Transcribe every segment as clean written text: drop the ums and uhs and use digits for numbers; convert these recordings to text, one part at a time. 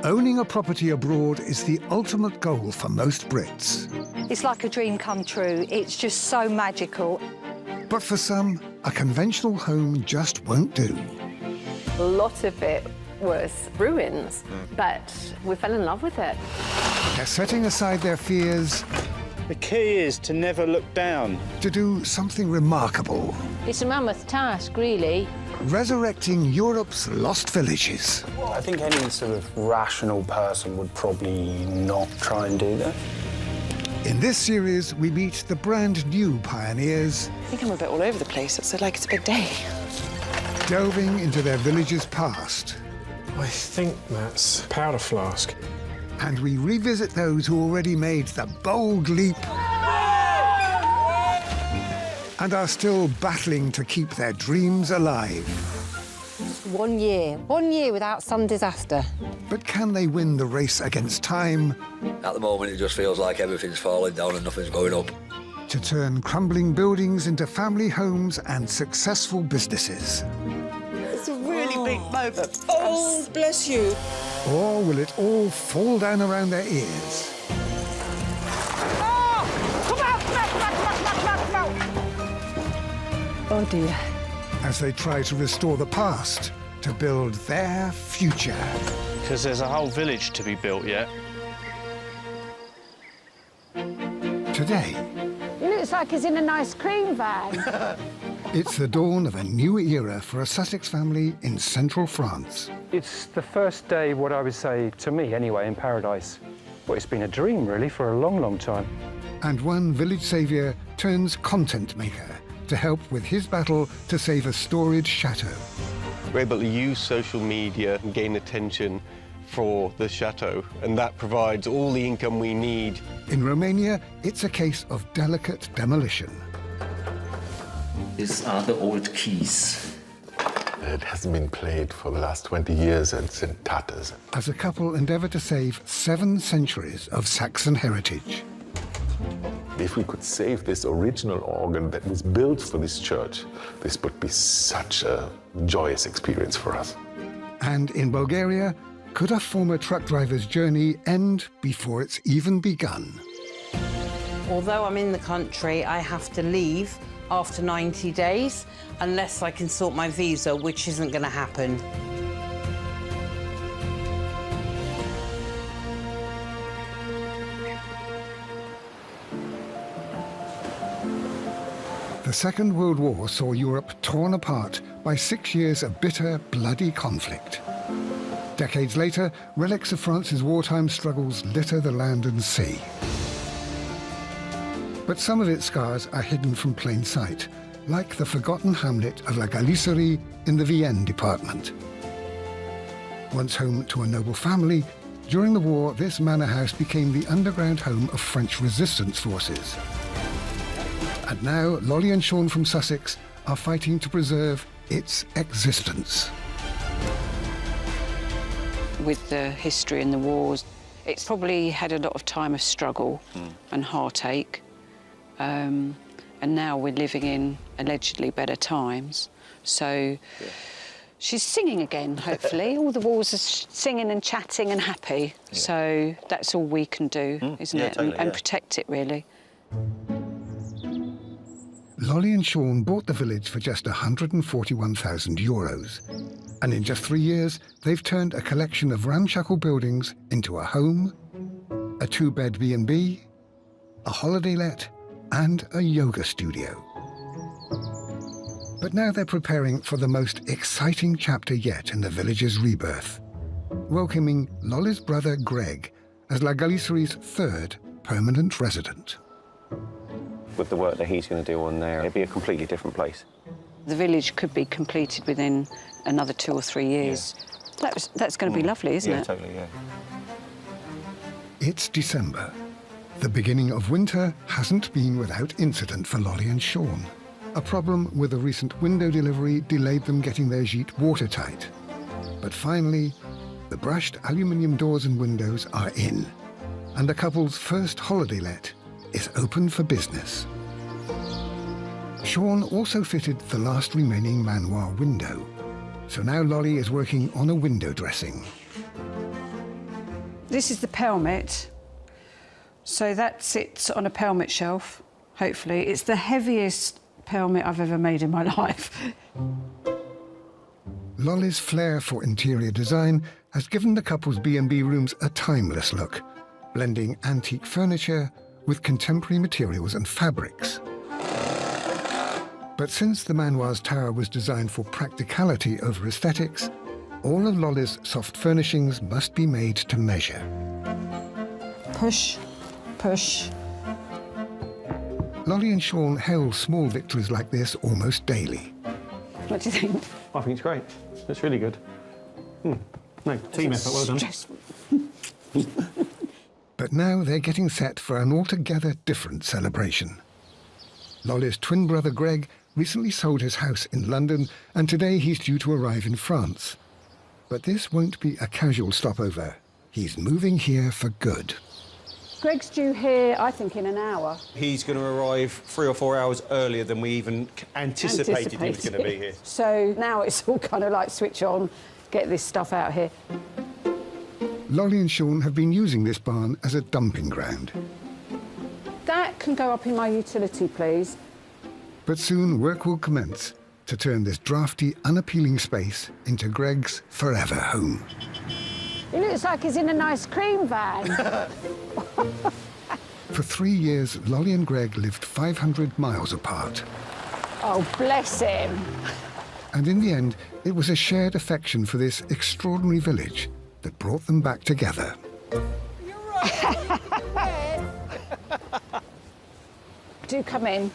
Owning a property abroad is the ultimate goal for most Brits. It's like a dream come true. It's just so magical. But for some, a conventional home just won't do. A lot of it was ruins, but we fell in love with it. They're setting aside their fears The key is to never look down. to do something remarkable, It's a mammoth task, really. resurrecting Europe's lost villages. I think any sort of rational person would probably not try and do that. In this series, we meet the brand new pioneers, I think I'm a bit all over the place. It's like it's a big day. delving into their village's past. I think that's powder flask. And we revisit those who already made the bold leap and are still battling to keep their dreams alive. 1 year without some disaster. But can they win the race against time At the moment, it just feels like everything's falling down and nothing's going up. to turn crumbling buildings into family homes and successful businesses? It's a really big moment. Oh, bless you. Or will it all fall down around their ears? Oh dear. As they try to restore the past to build their future. Because there's a whole village to be built yet. Today, It looks like he's in an ice cream van. it's the dawn of a new era for a Sussex family in central France. It's the first day, what I would say, to me anyway, in paradise. Well, it's been a dream, really, for a long, long time. And one village saviour turns content maker to help with his battle to save a storied chateau. We're able to use social media and gain attention for the chateau, and that provides all the income we need. In Romania, it's a case of delicate demolition. These are the old keys. It hasn't been played for the last 20 years and it's in tatters. As a couple endeavour to save 7 centuries of Saxon heritage. If we could save this original organ that was built for this church, this would be such a joyous experience for us. And in Bulgaria, could a former truck driver's journey end before it's even begun? Although I'm in the country, I have to leave after 90 days unless I can sort my visa, which isn't going to happen. The Second World War saw Europe torn apart by 6 years of bitter, bloody conflict. Decades later, relics of France's wartime struggles litter the land and sea. But some of its scars are hidden from plain sight, like the forgotten hamlet of La Galicerie in the Vienne department. Once home to a noble family, during the war, this manor house became the underground home of French resistance forces. And now, Lolly and Sean from Sussex are fighting to preserve its existence. With the history and the wars, it's probably had a lot of time of struggle and heartache. And now we're living in allegedly better times. So she's singing again, hopefully. All the walls are singing and chatting and happy. Yeah. So that's all we can do, isn't it? Totally, and protect it, really. Lolly and Sean bought the village for just €141,000. And in just 3 years, they've turned a collection of ramshackle buildings into a home, a 2-bed B&B, a holiday let, and a yoga studio. But now they're preparing for the most exciting chapter yet in the village's rebirth, welcoming Lolly's brother Greg as La Galicerie's 3rd permanent resident. With the work that he's going to do on there, it'd be a completely different place. The village could be completed within another 2 or 3 years. Yeah. That's going to be lovely, isn't it? Yeah, totally, yeah. It's December. The beginning of winter hasn't been without incident for Lolly and Sean. A problem with a recent window delivery delayed them getting their gîte watertight. But finally, the brushed aluminium doors and windows are in, and the couple's first holiday let is open for business. Sean also fitted the last remaining manoir window, so now Lolly is working on a window dressing. This is the pelmet. So that sits on a pelmet shelf, hopefully. It's the heaviest pelmet I've ever made in my life. Lolly's flair for interior design has given the couple's B&B rooms a timeless look, blending antique furniture with contemporary materials and fabrics. But since the Manoir's tower was designed for practicality over aesthetics, all of Lolly's soft furnishings must be made to measure. Push, push. Lolly and Sean hail small victories like this almost daily. What do you think? I think it's great. It's really good. No, team effort, well done. But now they're getting set for an altogether different celebration. Lolly's twin brother Greg recently sold his house in London, and today he's due to arrive in France. But this won't be a casual stopover. He's moving here for good. Greg's due here, I think, in an hour. He's going to arrive 3 or 4 hours earlier than we even anticipated he was going to be here. So now it's all kind of like switch on, get this stuff out here. Lolly and Sean have been using this barn as a dumping ground. That can go up in my utility, please. But soon work will commence to turn this drafty, unappealing space into Greg's forever home. It looks like he's in an ice cream van. For 3 years, Lolly and Greg lived 500 miles apart. Oh, bless him. And in the end, it was a shared affection for this extraordinary village that brought them back together. Do come in.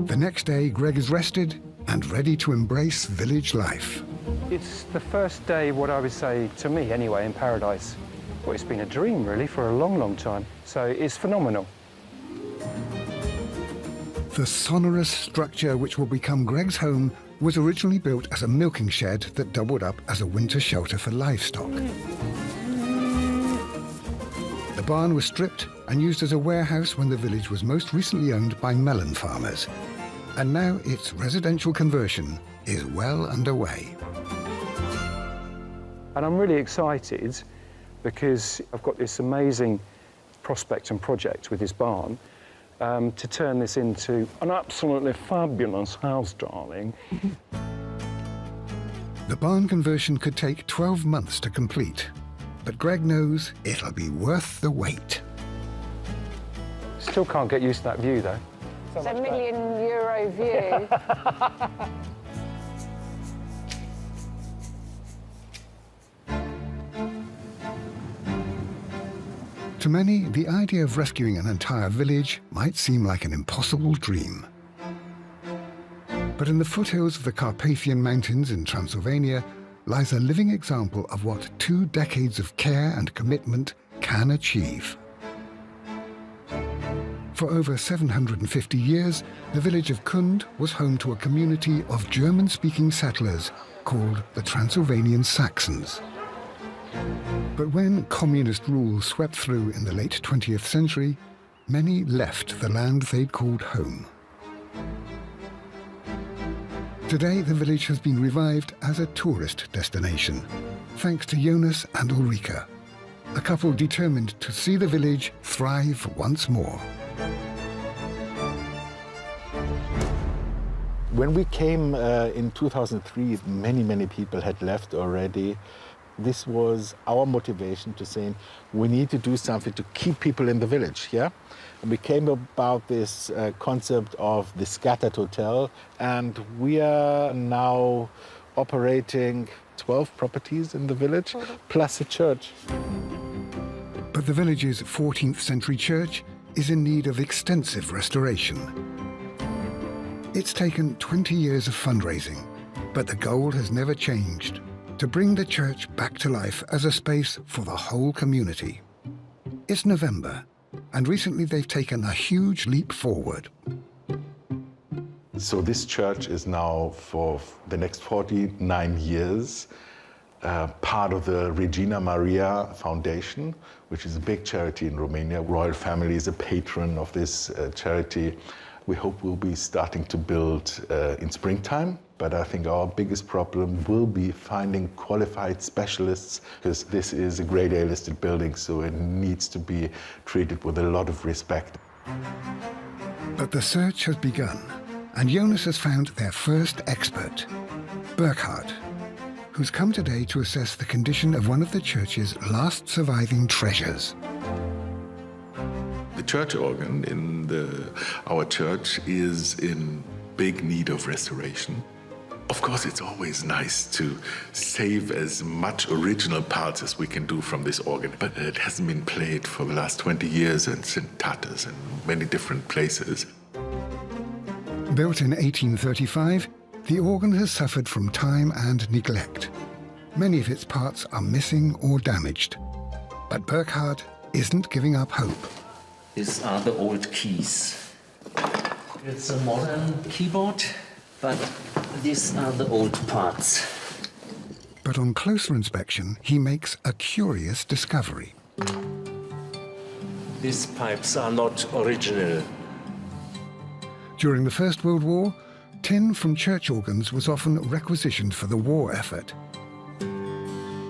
The next day, Greg is rested and ready to embrace village life. It's the first day, what I would say, to me anyway, in paradise. Well, it's been a dream, really, for a long, long time. So it's phenomenal. The sonorous structure which will become Greg's home was originally built as a milking shed that doubled up as a winter shelter for livestock. The barn was stripped and used as a warehouse when the village was most recently owned by melon farmers. And now its residential conversion is well underway. And I'm really excited because I've got this amazing prospect and project with this barn to turn this into an absolutely fabulous house, darling. The barn conversion could take 12 months to complete, but Greg knows it'll be worth the wait. Still can't get used to that view, though. It's a €1 million view. To many, the idea of rescuing an entire village might seem like an impossible dream. But in the foothills of the Carpathian Mountains in Transylvania lies a living example of what 2 decades of care and commitment can achieve. For over 750 years, the village of Kund was home to a community of German-speaking settlers called the Transylvanian Saxons. But when communist rule swept through in the late 20th century, many left the land they'd called home. Today, the village has been revived as a tourist destination, thanks to Jonas and Ulrika, a couple determined to see the village thrive once more. When we came in 2003, many people had left already. This was our motivation to say we need to do something to keep people in the village, yeah? And we came about this concept of the Scattered Hotel, and we are now operating 12 properties in the village, plus a church. But the village's 14th century church is in need of extensive restoration. It's taken 20 years of fundraising, but the goal has never changed: to bring the church back to life as a space for the whole community. It's November, and recently they've taken a huge leap forward. So this church is now, for the next 49 years, part of the Regina Maria Foundation, which is a big charity in Romania. Royal family is a patron of this charity. We hope we'll be starting to build in springtime, but I think our biggest problem will be finding qualified specialists, because this is a Grade A listed building, so it needs to be treated with a lot of respect. But the search has begun, and Jonas has found their first expert, Burkhard, who's come today to assess the condition of one of the church's last surviving treasures. The church organ in our church is in big need of restoration. Of course, it's always nice to save as much original parts as we can do from this organ, but it hasn't been played for the last 20 years and it's in tatters in many different places. Built in 1835, the organ has suffered from time and neglect. Many of its parts are missing or damaged. But Burkhard isn't giving up hope. These are the old keys. It's a modern keyboard, but these are the old parts. But on closer inspection, he makes a curious discovery. These pipes are not original. During the First World War, tin from church organs was often requisitioned for the war effort.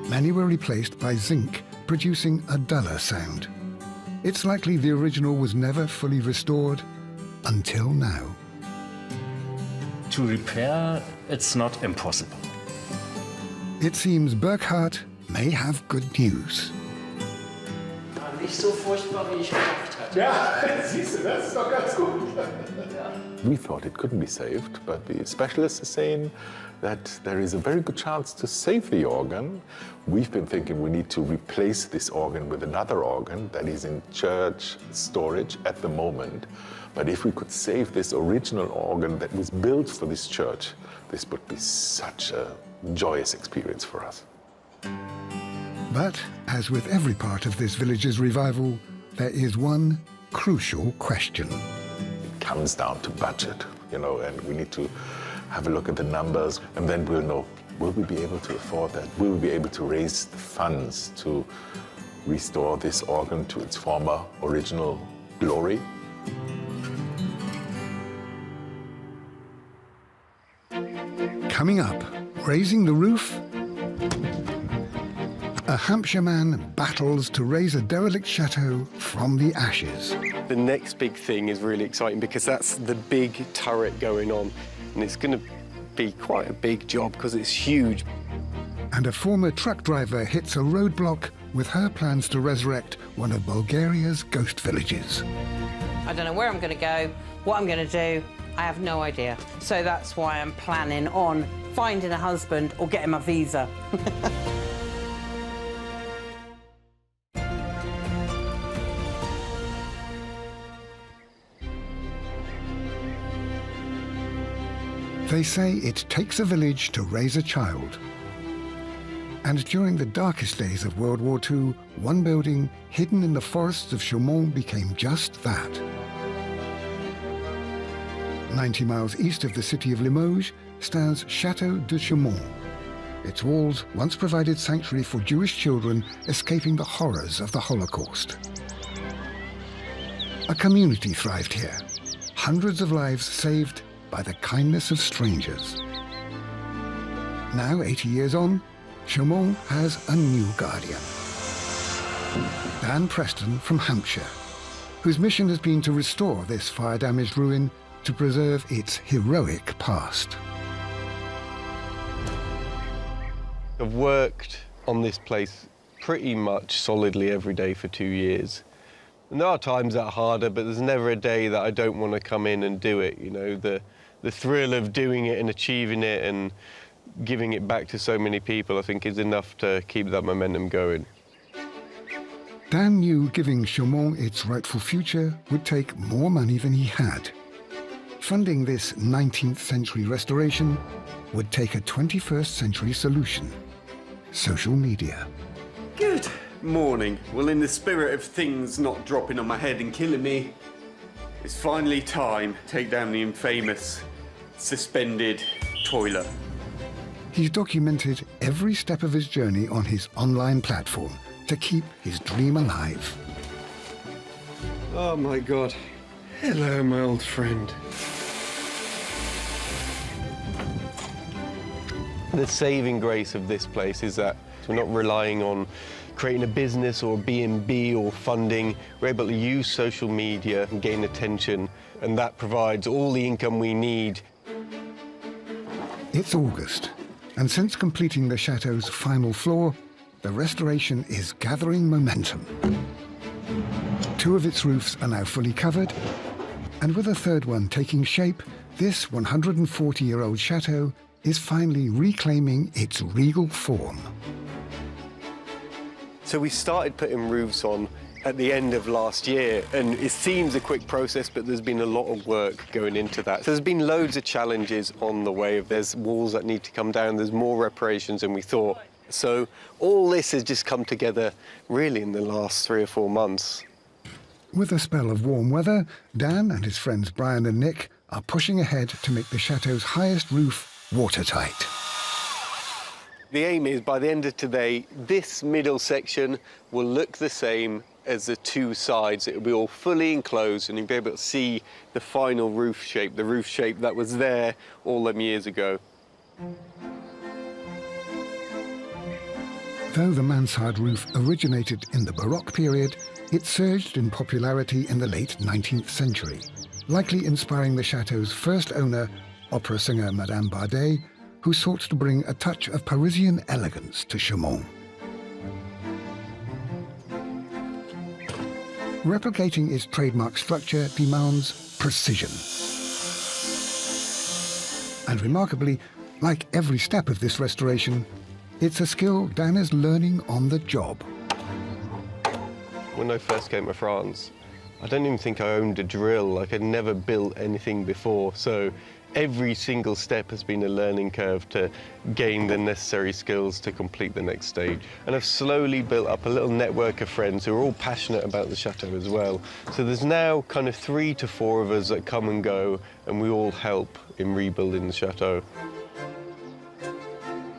Many were replaced by zinc, producing a duller sound. It's likely the original was never fully restored until now. To repair, it's not impossible. It seems Burkhard may have good news. Nicht so furchtbar, wie ich gedacht hatte. Ja, siehst du, das ist doch ganz gut. We thought it couldn't be saved, but the specialist is saying that there is a very good chance to save the organ. We've been thinking we need to replace this organ with another organ that is in church storage at the moment. But if we could save this original organ that was built for this church, this would be such a joyous experience for us. But, as with every part of this village's revival, there is one crucial question. It comes down to budget, and we need to have a look at the numbers, and then we'll know, will we be able to afford that? Will we be able to raise the funds to restore this organ to its former original glory? Coming up, raising the roof, a Hampshire man battles to raise a derelict chateau from the ashes. The next big thing is really exciting because that's the big turret going on, and it's going to be quite a big job because it's huge. And a former truck driver hits a roadblock with her plans to resurrect one of Bulgaria's ghost villages. I don't know where I'm going to go, what I'm going to do. I have no idea. So that's why I'm planning on finding a husband or getting my visa. They say it takes a village to raise a child. And during the darkest days of World War II, one building hidden in the forests of Chaumont became just that. 90 miles east of the city of Limoges stands Chateau de Chaumont. Its walls once provided sanctuary for Jewish children escaping the horrors of the Holocaust. A community thrived here, hundreds of lives saved by the kindness of strangers. Now, 80 years on, Chaumont has a new guardian. Dan Preston from Hampshire, whose mission has been to restore this fire-damaged ruin to preserve its heroic past. I've worked on this place pretty much solidly every day for 2 years. And there are times that are harder, but there's never a day that I don't want to come in and do it. The thrill of doing it and achieving it and giving it back to so many people, I think, is enough to keep that momentum going. Dan knew giving Chaumont its rightful future would take more money than he had. Funding this 19th century restoration would take a 21st century solution: social media. Good morning. Well, in the spirit of things not dropping on my head and killing me, it's finally time to take down the infamous suspended toilet. He's documented every step of his journey on his online platform to keep his dream alive. Oh my God. Hello, my old friend. The saving grace of this place is that we're not relying on creating a business or B&B or funding. We're able to use social media and gain attention, and that provides all the income we need. It's August, and since completing the chateau's final floor, the restoration is gathering momentum. 2 of its roofs are now fully covered, and with a third one taking shape, this 140-year-old chateau is finally reclaiming its regal form. So we started putting roofs on at the end of last year, and it seems a quick process, but there's been a lot of work going into that. So there's been loads of challenges on the way. There's walls that need to come down, there's more reparations than we thought. So all this has just come together really in the last 3 or 4 months. With a spell of warm weather, Dan and his friends Brian and Nick are pushing ahead to make the chateau's highest roof watertight. The aim is, by the end of today, this middle section will look the same as the 2 sides. It will be all fully enclosed, and you'll be able to see the final roof shape, the roof shape that was there all them years ago. Though the mansard roof originated in the Baroque period, it surged in popularity in the late 19th century, likely inspiring the chateau's first owner, opera singer Madame Bardet, who sought to bring a touch of Parisian elegance to Chaumont. Replicating its trademark structure demands precision. And remarkably, like every step of this restoration, it's a skill Dan is learning on the job. When I first came to France, I don't even think I owned a drill. Like, I'd never built anything before. So every single step has been a learning curve to gain the necessary skills to complete the next stage. And I've slowly built up a little network of friends who are all passionate about the chateau as well. So there's now kind of 3 to 4 of us that come and go, and we all help in rebuilding the chateau.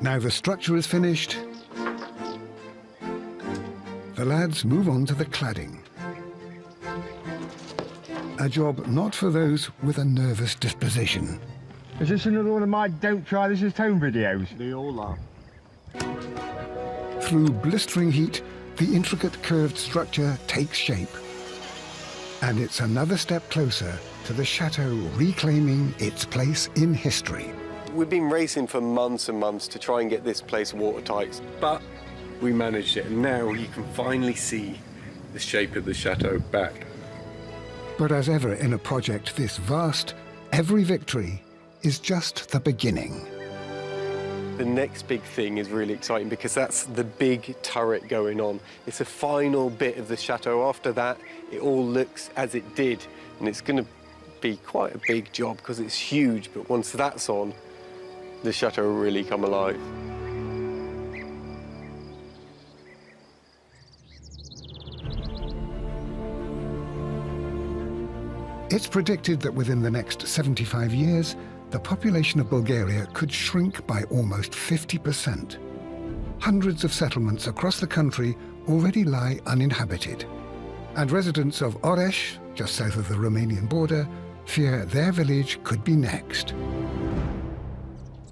Now the structure is finished, the lads move on to the cladding. A job not for those with a nervous disposition. Is this another one of my don't try this at home videos? They all are. Through blistering heat, the intricate curved structure takes shape. And it's another step closer to the chateau reclaiming its place in history. We've been racing for months and months to try and get this place watertight, but we managed it, and now you can finally see the shape of the chateau back. But as ever in a project this vast, every victory is just the beginning. The next big thing is really exciting because that's the big turret going on. It's a final bit of the chateau. After that, it all looks as it did, and it's going to be quite a big job because it's huge, but once that's on, the chateau will really come alive. It's predicted that within the next 75 years, the population of Bulgaria could shrink by almost 50%. Hundreds of settlements across the country already lie uninhabited. And residents of Oreș, just south of the Romanian border, fear their village could be next.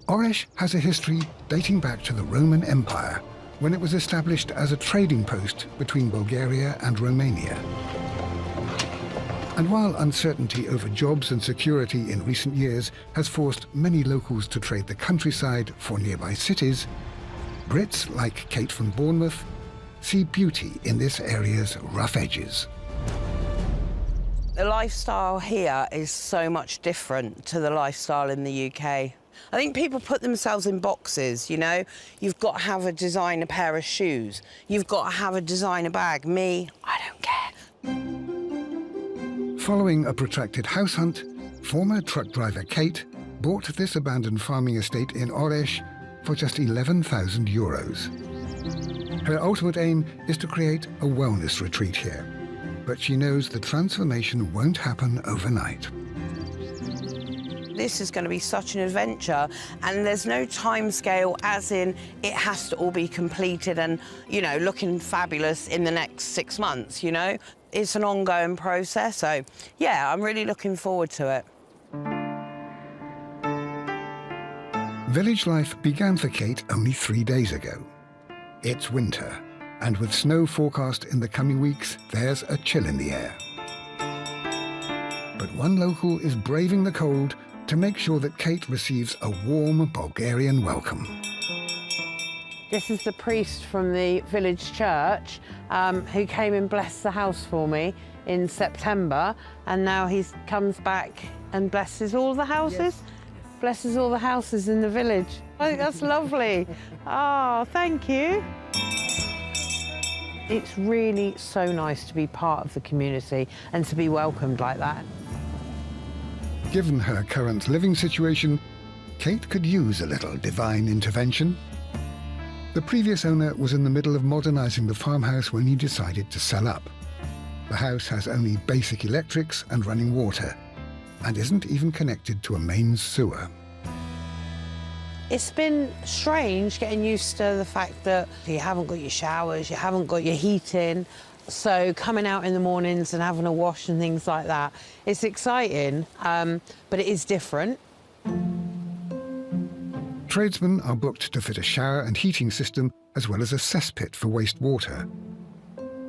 Oreș has a history dating back to the Roman Empire, when it was established as a trading post between Bulgaria and Romania. And while uncertainty over jobs and security in recent years has forced many locals to trade the countryside for nearby cities, Brits like Kate from Bournemouth see beauty in this area's rough edges. The lifestyle here is so much different to the lifestyle in the UK. I think people put themselves in boxes, you know? You've got to have a designer pair of shoes. You've got to have a designer bag. Me, I don't care. Following a protracted house hunt, former truck driver Kate bought this abandoned farming estate in Oreș for just €11,000. Her ultimate aim is to create a wellness retreat here, but she knows the transformation won't happen overnight. This is going to be such an adventure, and there's no time scale, as in it has to all be completed and, you know, looking fabulous in the next 6 months, you know? it's an ongoing process. So, yeah, I'm really looking forward to it. Village life began for Kate only 3 days ago. It's winter, and with snow forecast in the coming weeks, there's a chill in the air. But one local is braving the cold to make sure that Kate receives a warm Bulgarian welcome. This is the priest from the village church who came and blessed the house for me in September, and now he comes back and blesses all the houses. Yes. Blesses all the houses in the village. I think that's lovely. Oh, thank you. It's really so nice to be part of the community and to be welcomed like that. Given her current living situation, Kate could use a little divine intervention. The previous owner was in the middle of modernising the farmhouse when he decided to sell up. The house has only basic electrics and running water, and isn't even connected to a main sewer. It's been strange getting used to the fact that you haven't got your showers, you haven't got your heating, so coming out in the mornings and having a wash and things like that, it's exciting, but it is different. Tradesmen are booked to fit a shower and heating system as well as a cesspit for wastewater.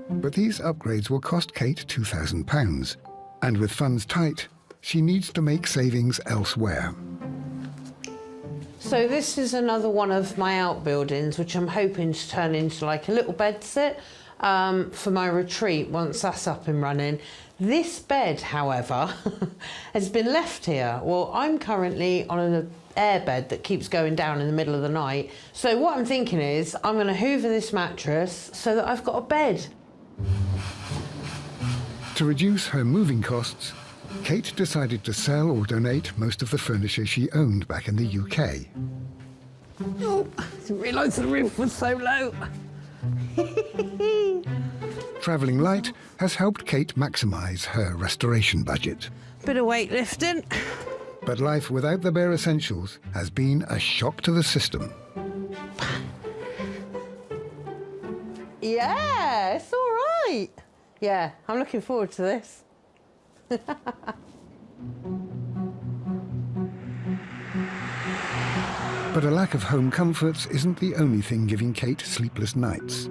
But these upgrades will cost Kate £2,000, and with funds tight, she needs to make savings elsewhere. So this is another one of my outbuildings, which I'm hoping to turn into like a little bedsit for my retreat once that's up and running. This bed, however, has been left here. Well, I'm currently on an airbed that keeps going down in the middle of the night. So what I'm thinking is I'm going to hoover this mattress so that I've got a bed. To reduce her moving costs, Kate decided to sell or donate most of the furniture she owned back in the UK. Oh, I didn't realise the roof was so low. Travelling light has helped Kate maximise her restoration budget. Bit of weightlifting. But life without the bare essentials has been a shock to the system. Yeah, it's all right. Yeah, I'm looking forward to this. But a lack of home comforts isn't the only thing giving Kate sleepless nights.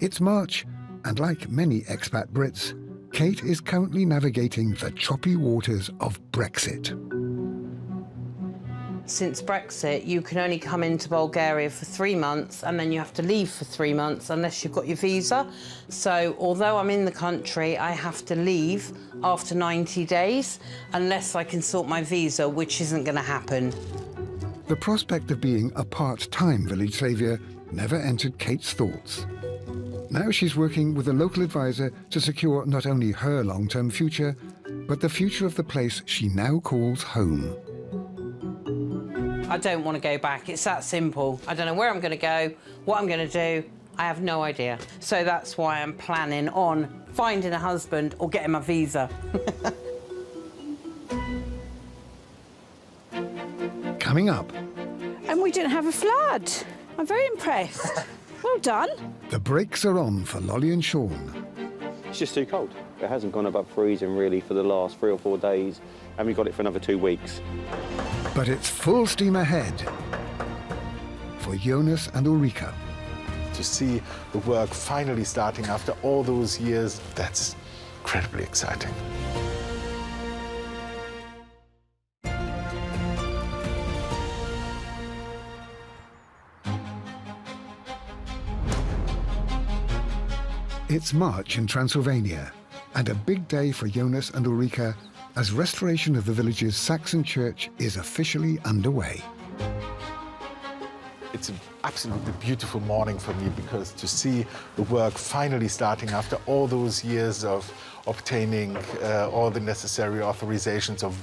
It's March, and like many expat Brits, Kate is currently navigating the choppy waters of Brexit. Since Brexit, you can only come into Bulgaria for 3 months, and then you have to leave for 3 months unless you've got your visa. So although I'm in the country, I have to leave after 90 days unless I can sort my visa, which isn't going to happen. The prospect of being a part-time village saviour never entered Kate's thoughts. Now she's working with a local advisor to secure not only her long-term future, but the future of the place she now calls home. I don't want to go back. It's that simple. I don't know where I'm going to go, what I'm going to do. I have no idea. So that's why I'm planning on finding a husband or getting my visa. Coming up. And we didn't have a flood. I'm very impressed. Well done. The brakes are on for Lolly and Sean. It's just too cold. It hasn't gone above freezing really for the last 3 or 4 days, and we've got it for another 2 weeks. But it's full steam ahead for Jonas and Ulrika. To see the work finally starting after all those years, that's incredibly exciting. It's March in Transylvania, and a big day for Jonas and Ulrika as restoration of the village's Saxon church is officially underway. It's an absolutely beautiful morning for me because to see the work finally starting after all those years of obtaining all the necessary authorizations, of,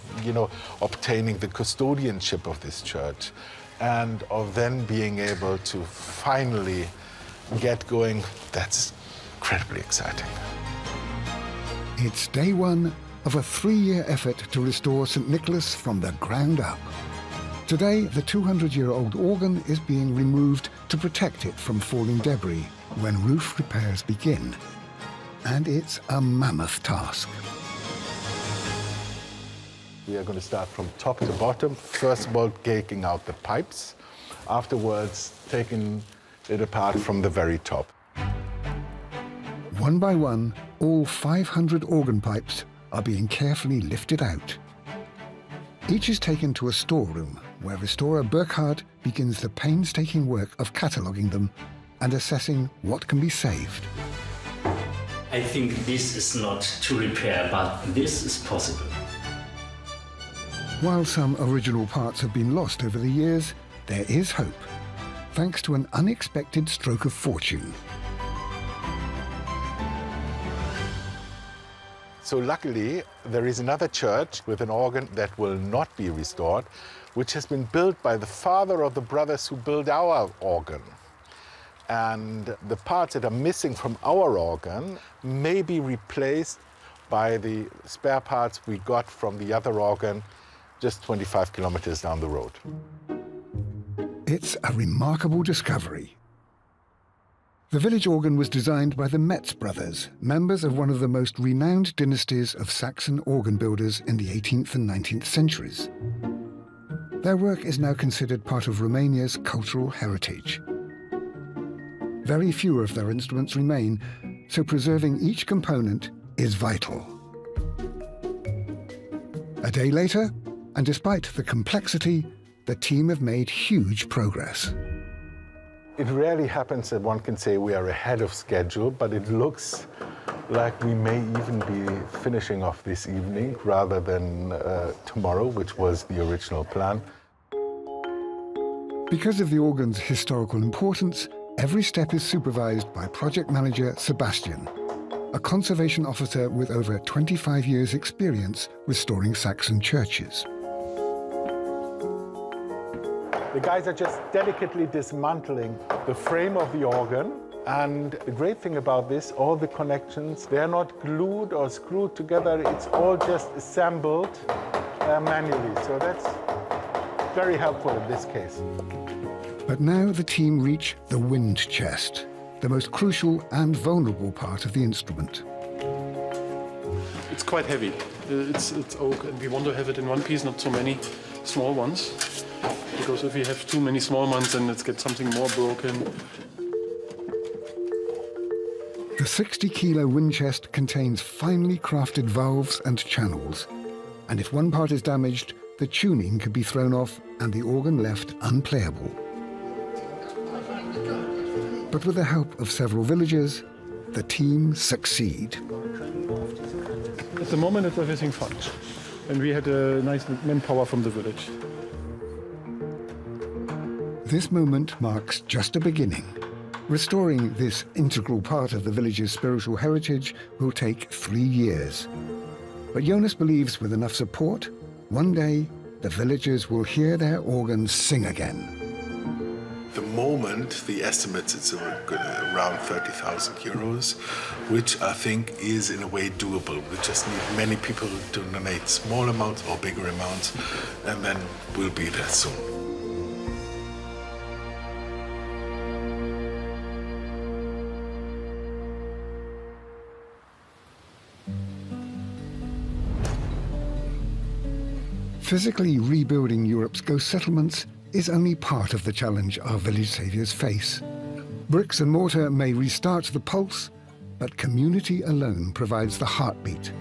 obtaining the custodianship of this church, and of then being able to finally get going, that's incredibly exciting. It's day one of a 3-year effort to restore St. Nicholas from the ground up. Today, the 200-year-old organ is being removed to protect it from falling debris when roof repairs begin. and it's a mammoth task. We are going to start from top to bottom. First of all, taking out the pipes. Afterwards, taking it apart from the very top. One by one, all 500 organ pipes are being carefully lifted out. Each is taken to a storeroom where restorer Burkhard begins the painstaking work of cataloguing them and assessing what can be saved. I think this is not to repair, but this is possible. While some original parts have been lost over the years, there is hope, thanks to an unexpected stroke of fortune. So luckily, there is another church with an organ that will not be restored, which has been built by the father of the brothers who built our organ. And the parts that are missing from our organ may be replaced by the spare parts we got from the other organ just 25 kilometers down the road. It's a remarkable discovery. The village organ was designed by the Metz brothers, members of one of the most renowned dynasties of Saxon organ builders in the 18th and 19th centuries. Their work is now considered part of Romania's cultural heritage. Very few of their instruments remain, so preserving each component is vital. A day later, and despite the complexity, the team have made huge progress. It rarely happens that one can say we are ahead of schedule, but it looks like we may even be finishing off this evening rather than tomorrow, which was the original plan. Because of the organ's historical importance, every step is supervised by project manager Sebastian, a conservation officer with over 25 years' experience restoring Saxon churches. The guys are just delicately dismantling the frame of the organ. And the great thing about this, all the connections, they're not glued or screwed together. It's all just assembled manually. So that's very helpful in this case. But now the team reach the wind chest, the most crucial and vulnerable part of the instrument. It's quite heavy. It's oak, and we want to have it in one piece, not so many small ones. Because if we have too many small ones, then let's get something more broken. The 60-kilo wind chest contains finely crafted valves and channels. And if one part is damaged, the tuning could be thrown off and the organ left unplayable. But with the help of several villagers, the team succeed. At the moment, it's everything fine. And we had a nice manpower from the village. This moment marks just a beginning. Restoring this integral part of the village's spiritual heritage will take 3 years. But Jonas believes with enough support, one day the villagers will hear their organs sing again. The moment, the estimates, it's around 30,000 euros, which I think is in a way doable. We just need many people to donate small amounts or bigger amounts, and then we'll be there soon. Physically rebuilding Europe's ghost settlements is only part of the challenge our village saviours face. Bricks and mortar may restart the pulse, but community alone provides the heartbeat.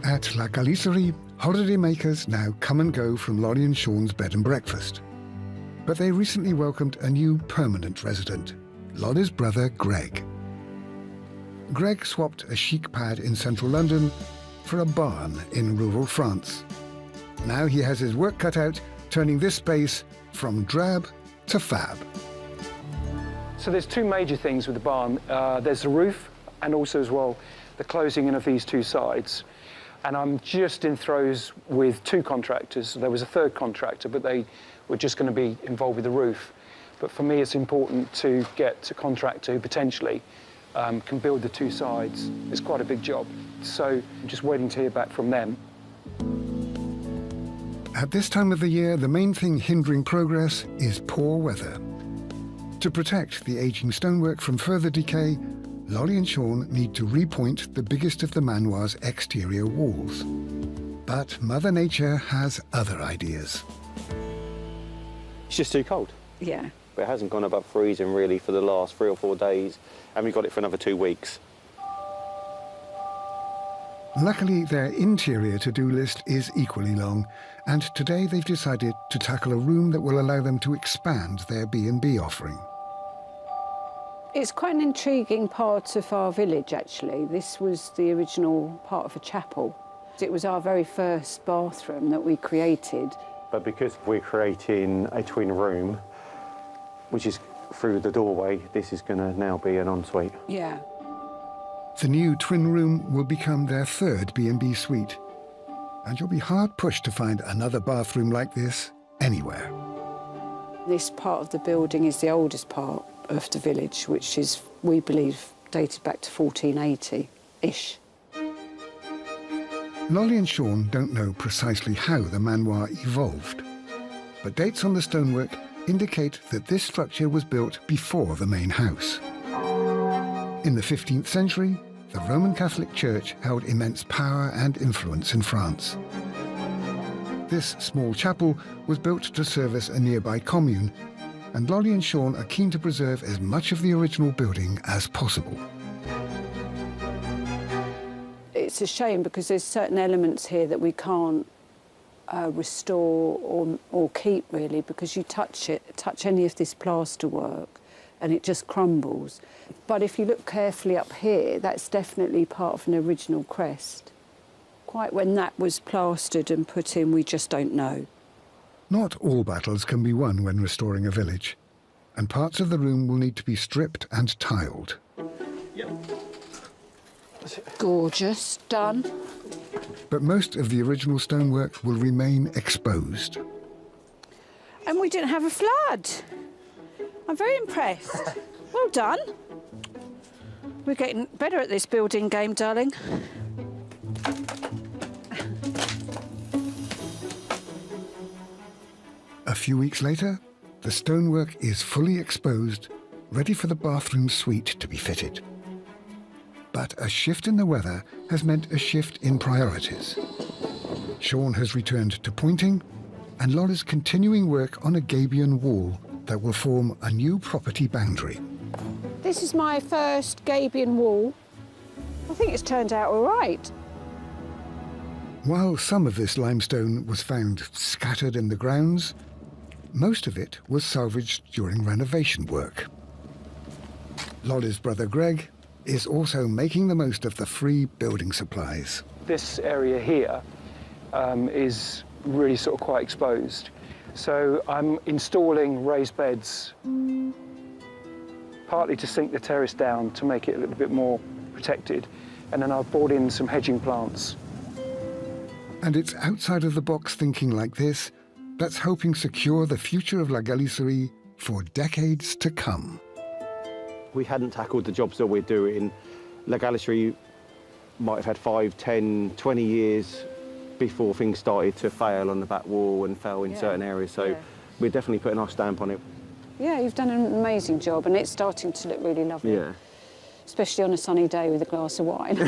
At La Galicerie, holidaymakers now come and go from Laurie and Sean's bed and breakfast. But they recently welcomed a new permanent resident, Lottie's brother Greg. Greg swapped a chic pad in central London for a barn in rural France. Now he has his work cut out, turning this space from drab to fab. So there's two major things with the barn. There's the roof and also as well the closing in of these two sides. And I'm just in throes with two contractors. There was a third contractor, but they were just going to be involved with the roof. But for me, it's important to get a contractor who potentially can build the two sides. It's quite a big job. So I'm just waiting to hear back from them. At this time of the year, the main thing hindering progress is poor weather. To protect the aging stonework from further decay, Lolly and Sean need to repoint the biggest of the manoir's exterior walls. But Mother Nature has other ideas. It's just too cold. Yeah. But it hasn't gone above freezing really for the last 3 or 4 days, and we've got it for another 2 weeks. Luckily, their interior to-do list is equally long, and today they've decided to tackle a room that will allow them to expand their B&B offering. It's quite an intriguing part of our village, actually. This was the original part of a chapel. It was our very first bathroom that we created. But because we're creating a twin room, which is through the doorway, this is going to now be an ensuite. Yeah. The new twin room will become their third B&B suite, and you'll be hard-pushed to find another bathroom like this anywhere. This part of the building is the oldest part of the village, which is, we believe, dated back to 1480-ish. Lolly and Sean don't know precisely how the manoir evolved, but dates on the stonework indicate that this structure was built before the main house. In the 15th century, the Roman Catholic Church held immense power and influence in France. This small chapel was built to service a nearby commune, and Lolly and Sean are keen to preserve as much of the original building as possible. It's a shame because there's certain elements here that we can't restore or keep, really, because you touch any of this plaster work and it just crumbles. But if you look carefully up here, that's definitely part of an original crest. Quite when that was plastered and put in, we just don't know. Not all battles can be won when restoring a village, and parts of the room will need to be stripped and tiled. Yep. Gorgeous, done. But most of the original stonework will remain exposed. And we didn't have a flood. I'm very impressed. Well done. We're getting better at this building game, darling. A few weeks later, the stonework is fully exposed, ready for the bathroom suite to be fitted. But a shift in the weather has meant a shift in priorities. Sean has returned to pointing, and Lolly's continuing work on a gabion wall that will form a new property boundary. This is my first gabion wall. I think it's turned out all right. While some of this limestone was found scattered in the grounds, most of it was salvaged during renovation work. Lolly's brother Greg is also making the most of the free building supplies. This area here is really sort of quite exposed. So I'm installing raised beds, partly to sink the terrace down to make it a little bit more protected. And then I've brought in some hedging plants. And it's outside of the box thinking like this that's helping secure the future of La Gallicerie for decades to come. We hadn't tackled the jobs that we're doing. La Gallicerie might have had 5, 10, 20 years before things started to fail on the back wall and fail in certain areas. So we're definitely putting our stamp on it. Yeah, you've done an amazing job and it's starting to look really lovely. Yeah. Especially on a sunny day with a glass of wine.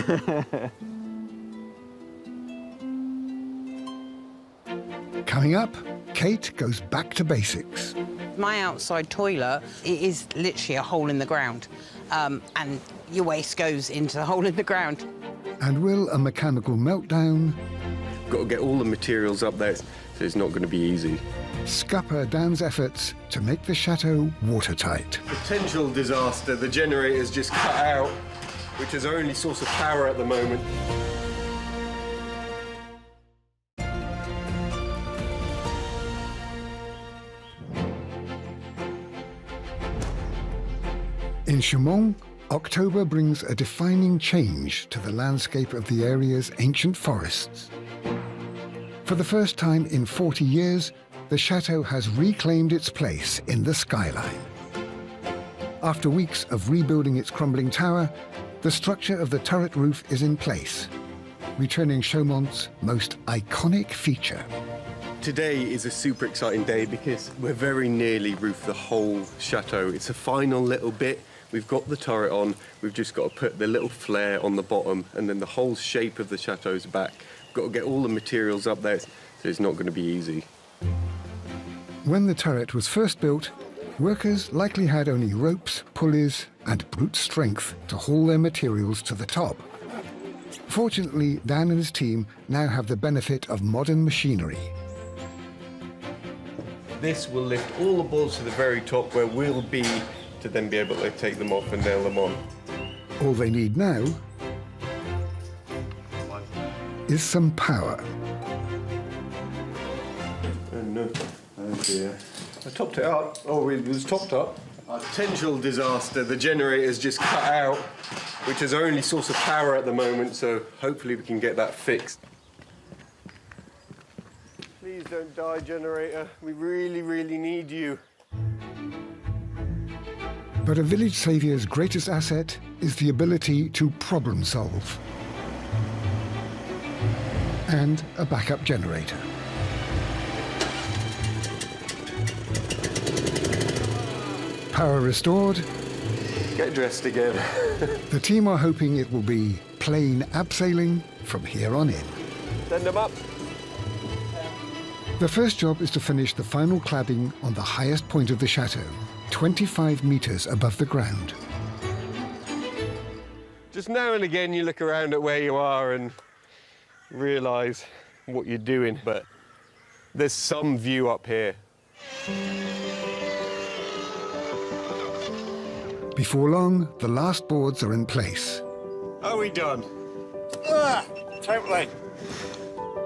Coming up, Kate goes back to basics. My outside toilet, it is literally a hole in the ground. And your waste goes into the hole in the ground. And will a mechanical meltdown... Got to get all the materials up there, so it's not going to be easy. Scupper Dan's efforts to make the chateau watertight. Potential disaster. The generator's just cut out, which is our only source of power at the moment. In Chaumont, October brings a defining change to the landscape of the area's ancient forests. For the first time in 40 years, the chateau has reclaimed its place in the skyline. After weeks of rebuilding its crumbling tower, the structure of the turret roof is in place, returning Chaumont's most iconic feature. Today is a super exciting day because we're very nearly roofed the whole chateau. It's a final little bit. We've got the turret on, we've just got to put the little flare on the bottom, and then the whole shape of the chateau's back. We've got to get all the materials up there, so it's not going to be easy. When the turret was first built, workers likely had only ropes, pulleys, and brute strength to haul their materials to the top. Fortunately, Dan and his team now have the benefit of modern machinery. This will lift all the boards to the very top where we'll be to then be able to take them off and nail them on. All they need now is some power. Oh no, oh dear. I topped it up. Oh, it was topped up. Potential disaster. The generator's just cut out, which is our only source of power at the moment, so hopefully we can get that fixed. Please don't die, generator. We really, really need you. But a village saviour's greatest asset is the ability to problem solve. And a backup generator. Power restored. Get dressed again. The team are hoping it will be plain abseiling from here on in. Send them up. The first job is to finish the final cladding on the highest point of the chateau, 25 metres above the ground. Just now and again you look around at where you are and realise what you're doing, but there's some view up here. Before long, the last boards are in place. Are we done? Totally.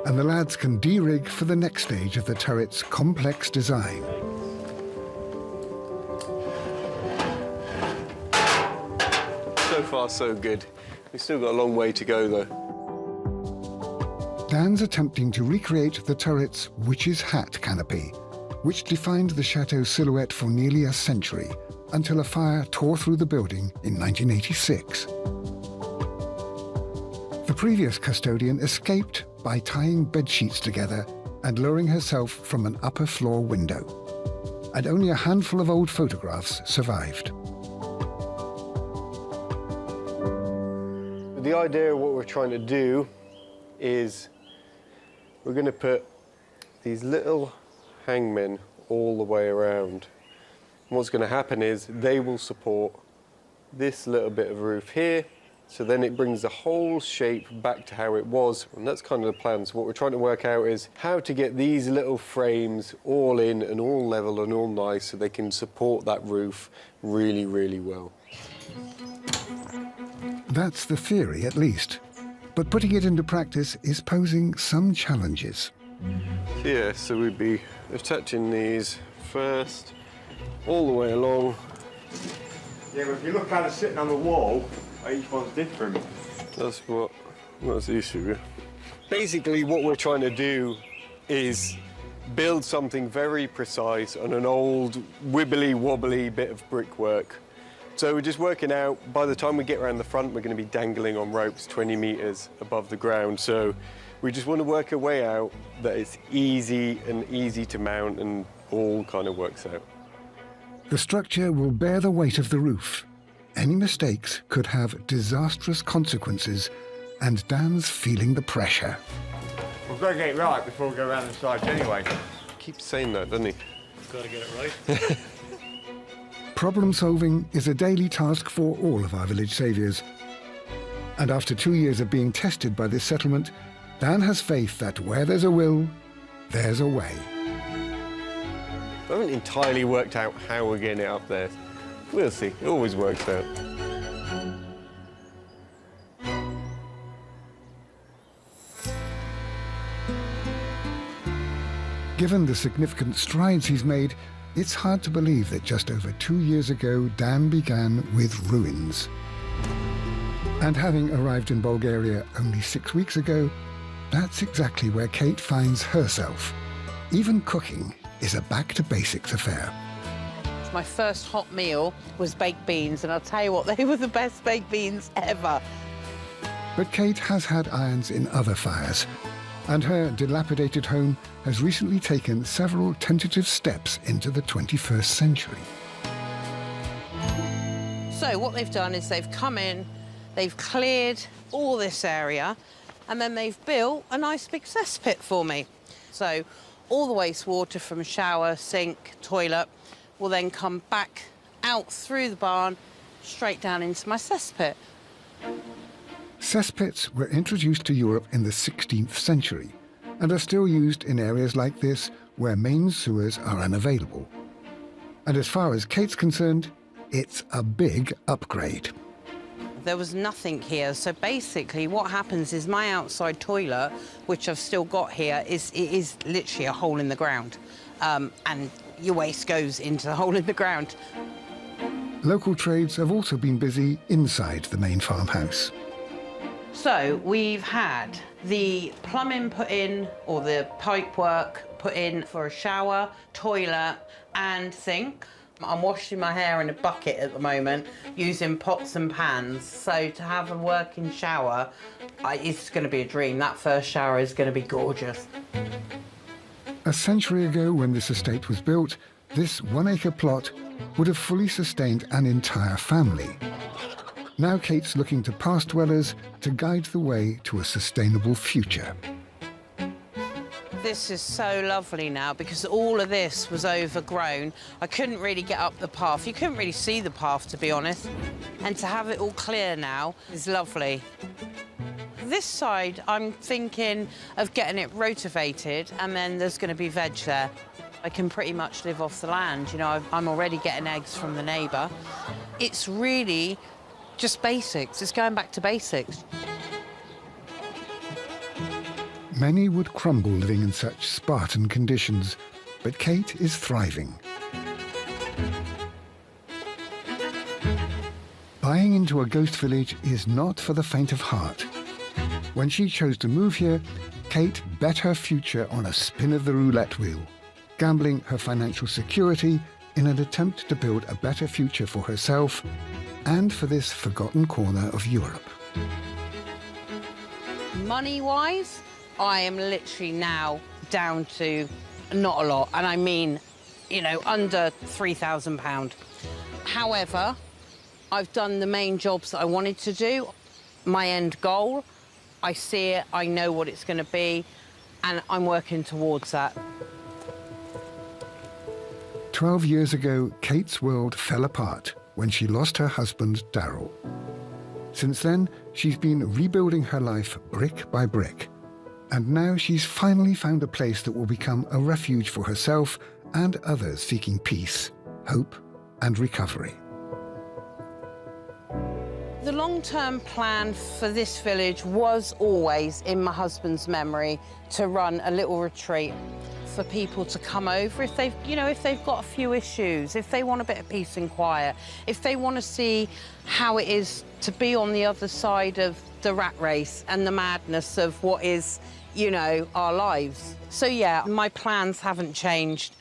And the lads can de-rig for the next stage of the turret's complex design. So far, so good. We've still got a long way to go, though. Dan's attempting to recreate the turret's witch's hat canopy, which defined the chateau's silhouette for nearly a century, until a fire tore through the building in 1986. The previous custodian escaped by tying bedsheets together and lowering herself from an upper floor window. And only a handful of old photographs survived. The idea of what we're trying to do is we're going to put these little hangmen all the way around. And what's going to happen is they will support this little bit of roof here, so then it brings the whole shape back to how it was, and that's kind of the plan. So what we're trying to work out is how to get these little frames all in and all level and all nice so they can support that roof really, really well. That's the theory, at least. But putting it into practice is posing some challenges. Yeah, so we'd be attaching these first, all the way along. Yeah, but if you look at it sitting on the wall, each one's different. That's the issue. Basically, what we're trying to do is build something very precise on an old wibbly-wobbly bit of brickwork. So we're just working out, by the time we get around the front, we're going to be dangling on ropes 20 metres above the ground. So we just want to work a way out that it's easy to mount and all kind of works out. The structure will bear the weight of the roof. Any mistakes could have disastrous consequences, and Dan's feeling the pressure. We've got to get it right before we go around the sides anyway. Keeps saying that, doesn't he? Got to get it right. Problem solving is a daily task for all of our village saviours. And after 2 years of being tested by this settlement, Dan has faith that where there's a will, there's a way. I haven't entirely worked out how we're getting it up there. We'll see. It always works out. Given the significant strides he's made, it's hard to believe that just over 2 years ago, Dan began with ruins. And having arrived in Bulgaria only 6 weeks ago, that's exactly where Kate finds herself. Even cooking is a back-to-basics affair. My first hot meal was baked beans, and I'll tell you what, they were the best baked beans ever. But Kate has had irons in other fires, and her dilapidated home has recently taken several tentative steps into the 21st century. So what they've done is they've come in, they've cleared all this area, and then they've built a nice big cesspit for me. So all the wastewater from shower, sink, toilet will then come back out through the barn, straight down into my cesspit. Cesspits were introduced to Europe in the 16th century and are still used in areas like this where main sewers are unavailable. And as far as Kate's concerned, it's a big upgrade. There was nothing here, so basically what happens is my outside toilet, which I've still got here, it is literally a hole in the ground. And your waste goes into the hole in the ground. Local trades have also been busy inside the main farmhouse. So we've had the plumbing put in, or the pipe work put in for a shower, toilet and sink. I'm washing my hair in a bucket at the moment, using pots and pans. So to have a working shower, it's going to be a dream. That first shower is going to be gorgeous. A century ago, when this estate was built, this 1 acre plot would have fully sustained an entire family. Now Kate's looking to past dwellers to guide the way to a sustainable future. This is so lovely now because all of this was overgrown. I couldn't really get up the path. You couldn't really see the path, to be honest. And to have it all clear now is lovely. This side, I'm thinking of getting it rotivated, and then there's going to be veg there. I can pretty much live off the land. You know, I'm already getting eggs from the neighbour. It's really just basics. It's going back to basics. Many would crumble living in such Spartan conditions, but Kate is thriving. Buying into a ghost village is not for the faint of heart. When she chose to move here, Kate bet her future on a spin of the roulette wheel, gambling her financial security in an attempt to build a better future for herself and for this forgotten corner of Europe. Money-wise, I am literally now down to not a lot, and I mean, you know, under £3,000. However, I've done the main jobs that I wanted to do. My end goal, I see it, I know what it's going to be, and I'm working towards that. 12 years ago, Kate's world fell apart when she lost her husband, Darryl. Since then, she's been rebuilding her life brick by brick. And now she's finally found a place that will become a refuge for herself and others seeking peace, hope, and recovery. The long-term plan for this village was always, in my husband's memory, to run a little retreat for people to come over if they've, you know, if they've got a few issues, if they want a bit of peace and quiet, if they want to see how it is to be on the other side of the rat race and the madness of what is, you know, our lives. So yeah, my plans haven't changed.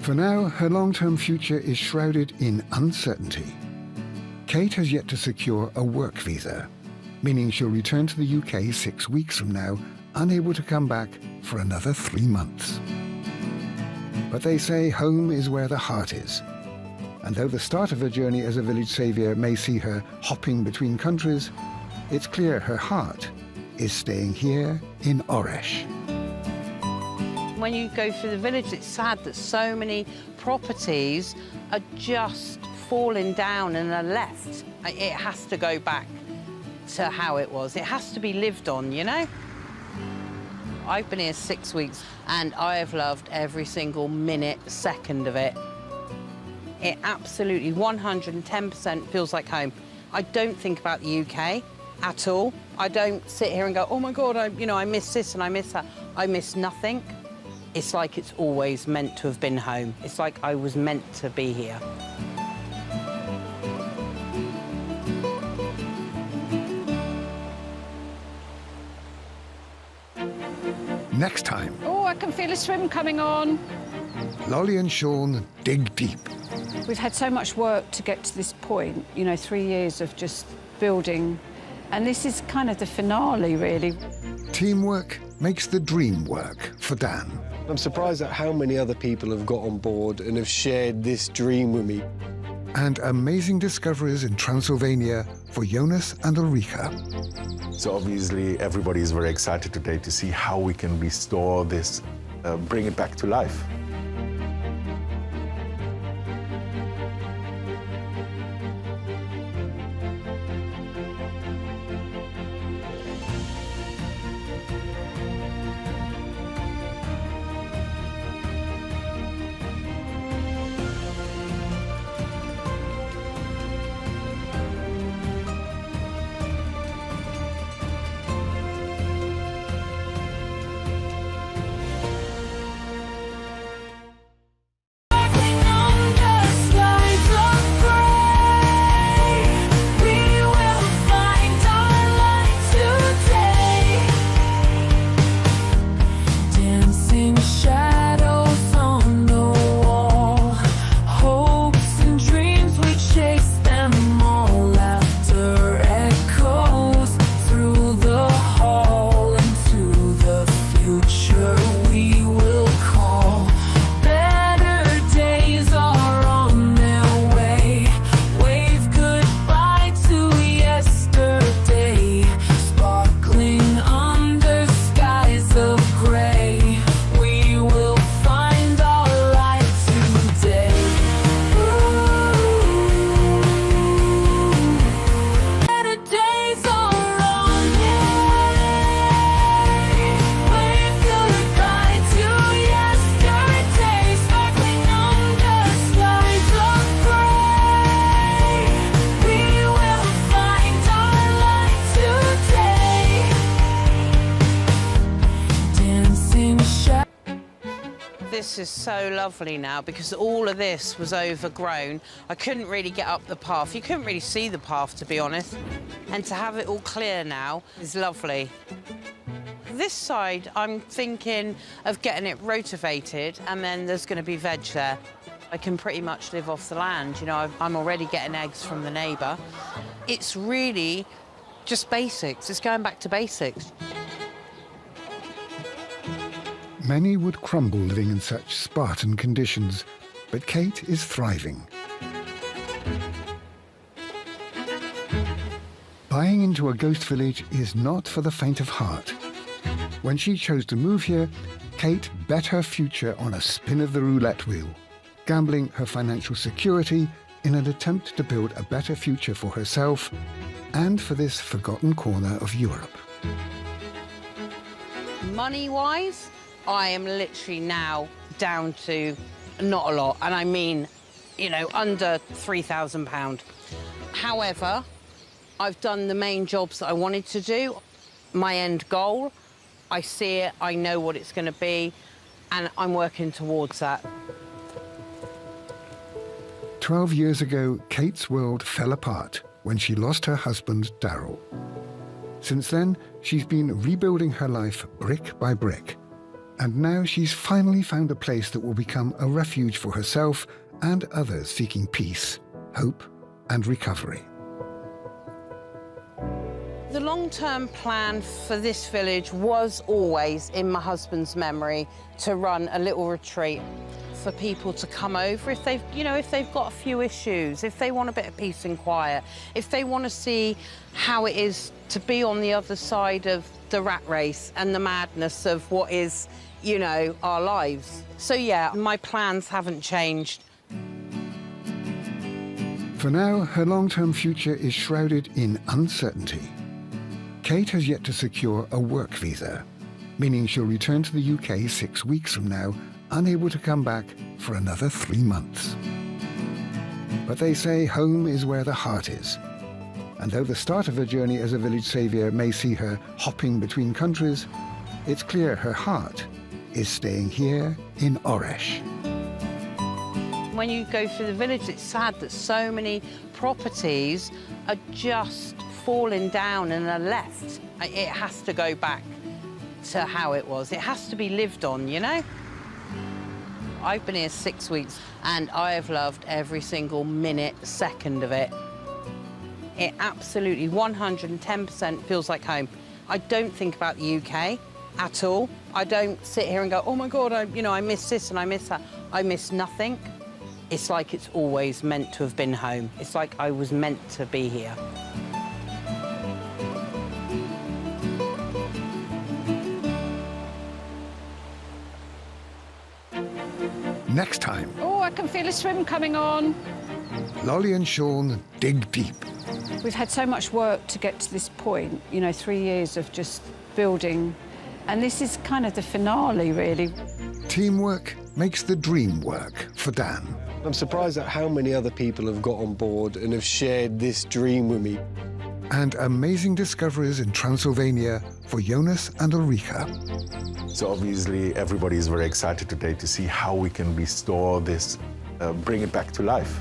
For now, her long-term future is shrouded in uncertainty. Kate has yet to secure a work visa, meaning she'll return to the UK 6 weeks from now, unable to come back for another 3 months. But they say home is where the heart is. And though the start of her journey as a village saviour may see her hopping between countries, it's clear her heart is staying here in Oresh. When you go through the village, it's sad that so many properties are just falling down and are left. It has to go back to how it was. It has to be lived on, you know? I've been here 6 weeks and I have loved every single minute, second of it. It absolutely 110% feels like home. I don't think about the UK at all. I don't sit here and go, oh my God, I miss this and I miss that. I miss nothing. It's like it's always meant to have been home. It's like I was meant to be here. Next time, Oh, I can feel a swim coming on. Lolly and Sean dig deep. We've had so much work to get to this point, you know, 3 years of just building. And this is kind of the finale, really. Teamwork makes the dream work for Dan. I'm surprised at how many other people have got on board and have shared this dream with me. and amazing discoveries in Transylvania for Jonas and Ulrika. So obviously everybody is very excited today to see how we can restore this, bring it back to life. This is so lovely now because all of this was overgrown. I couldn't really get up the path. You couldn't really see the path, to be honest. And to have it all clear now is lovely. This side, I'm thinking of getting it rotivated, and then there's going to be veg there. I can pretty much live off the land. You know, I'm already getting eggs from the neighbour. It's really just basics. It's going back to basics. Many would crumble living in such Spartan conditions, but Kate is thriving. Buying into a ghost village is not for the faint of heart. When she chose to move here, Kate bet her future on a spin of the roulette wheel, gambling her financial security in an attempt to build a better future for herself and for this forgotten corner of Europe. Money-wise, I am literally now down to not a lot, and I mean, you know, under £3,000. However, I've done the main jobs that I wanted to do. My end goal, I see it, I know what it's going to be, and I'm working towards that. 12 years ago, Kate's world fell apart when she lost her husband, Darryl. Since then, she's been rebuilding her life brick by brick. And now she's finally found a place that will become a refuge for herself and others seeking peace, hope, and recovery. The long-term plan for this village was always, in my husband's memory, to run a little retreat for people to come over if they've, you know, if they've got a few issues, if they want a bit of peace and quiet, if they want to see how it is to be on the other side of the rat race and the madness of what is, you know, our lives. So yeah, my plans haven't changed. For now, her long-term future is shrouded in uncertainty. Kate has yet to secure a work visa, meaning she'll return to the UK 6 weeks from now, unable to come back for another 3 months. But they say home is where the heart is. And though the start of her journey as a village saviour may see her hopping between countries, it's clear her heart is staying here in Oresh. When you go through the village, it's sad that so many properties are just falling down and are left. It has to go back to how it was. It has to be lived on, you know? I've been here 6 weeks and I have loved every single minute, second of it. It absolutely 110% feels like home. I don't think about the UK at all. I don't sit here and go, oh my God, I miss this and I miss that. I miss nothing. It's like it's always meant to have been home. It's like I was meant to be here. Next time, Oh, I can feel a swim coming on. Lolly and Sean dig deep. We've had so much work to get to this point, you know, 3 years of just building. And this is kind of the finale, really. Teamwork makes the dream work for Dan. I'm surprised at how many other people have got on board and have shared this dream with me. And amazing discoveries in Transylvania for Jonas and Ulrika. So obviously everybody is very excited today to see how we can restore this, bring it back to life.